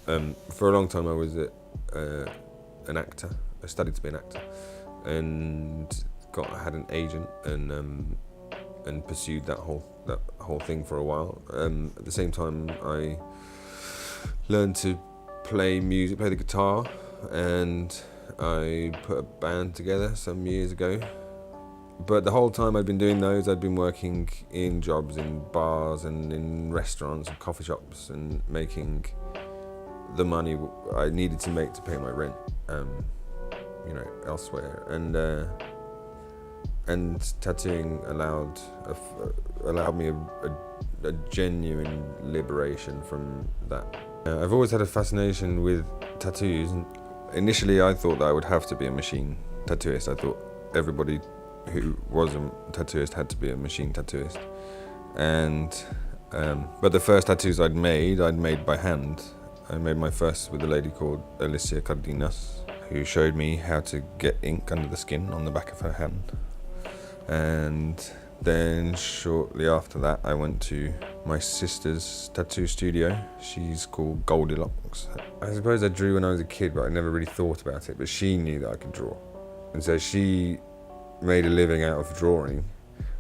For a long time I was an actor. I studied to be an actor, and had an agent, and pursued that whole thing for a while. At the same time, I learned to play the guitar, and I put a band together some years ago. But the whole time I'd been doing those, I'd been working in jobs in bars and in restaurants and coffee shops, and making the money I needed to make to pay my rent, elsewhere. And tattooing allowed me a genuine liberation from that. I've always had a fascination with tattoos. Initially, I thought that I would have to be a machine tattooist. I thought everybody who was a tattooist had to be a machine tattooist. But the first tattoos I'd made by hand. I made my first with a lady called Alicia Cardenas, who showed me how to get ink under the skin on the back of her hand. And then shortly after that, I went to my sister's tattoo studio. She's called Goldilocks. I suppose I drew when I was a kid, but I never really thought about it. But she knew that I could draw. And so she made a living out of drawing.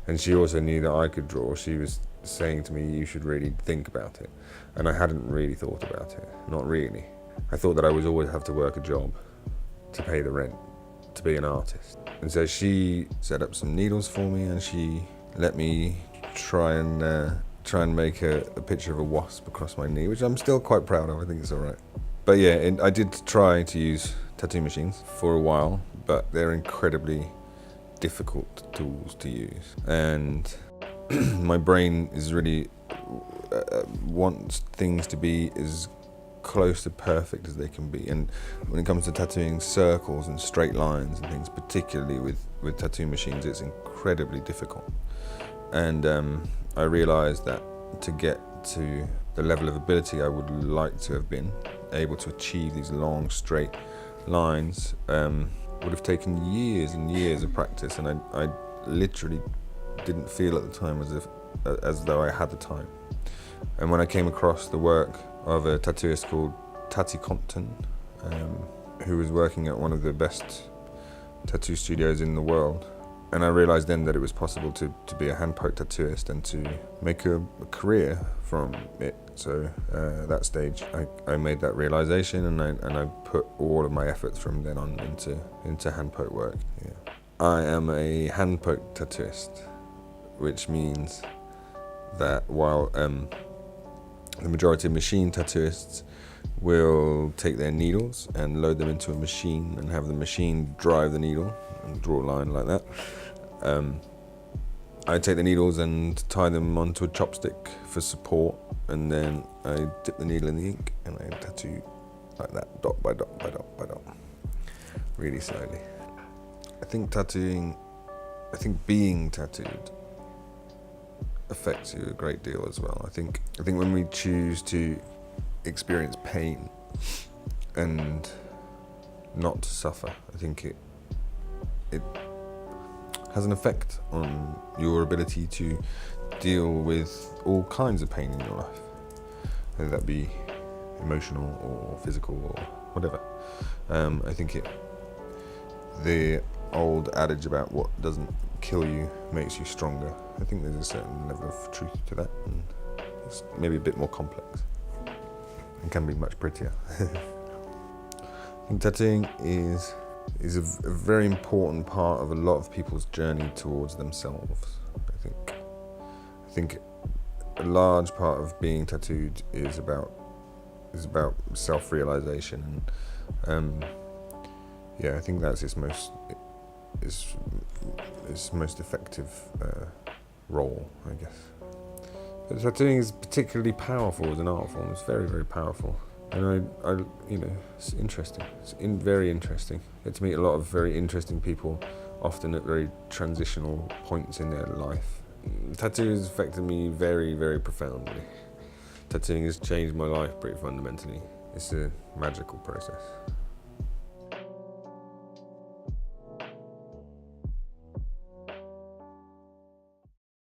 And she also knew that I could draw. She was saying to me, you should really think about it. And I hadn't really thought about it. Not really. I thought that I would always have to work a job to pay the rent, to be an artist. And so she set up some needles for me, and she let me try and make a picture of a wasp across my knee, which I'm still quite proud of. I think it's all right. But yeah, I did try to use tattoo machines for a while, but they're incredibly difficult tools to use. And my brain is really wants things to be as close to perfect as they can be, and when it comes to tattooing circles and straight lines and things, particularly with tattoo machines, it's incredibly difficult. And I realized that to get to the level of ability I would like to have been able to achieve these long straight lines would have taken years and years of practice, and I literally didn't feel at the time as though I had the time. And when I came across the work of a tattooist called Tati Compton, who was working at one of the best tattoo studios in the world, and I realised then that it was possible to be a hand-poke tattooist and to make a career from it. So at that stage, I made that realisation, and I put all of my efforts from then on into hand-poke work. Yeah. I am a hand-poke tattooist, which means that while the majority of machine tattooists will take their needles and load them into a machine and have the machine drive the needle and draw a line like that, I take the needles and tie them onto a chopstick for support, and then I dip the needle in the ink and I tattoo like that, dot by dot by dot by dot, really slowly. I think being tattooed affects you a great deal as well. I think when we choose to experience pain and not to suffer, I think it has an effect on your ability to deal with all kinds of pain in your life, whether that be emotional or physical or whatever. I think the old adage about what doesn't kill you makes you stronger, I think there's a certain level of truth to that, and it's maybe a bit more complex and can be much prettier. I think tattooing is a very important part of a lot of people's journey towards themselves. I think a large part of being tattooed is about self-realization, and I think that's its most effective role, I guess. But tattooing is particularly powerful as an art form. It's very, very powerful, and it's interesting. It's very interesting. I get to meet a lot of very interesting people, often at very transitional points in their life. Tattooing has affected me very, very profoundly. Tattooing has changed my life pretty fundamentally. It's a magical process.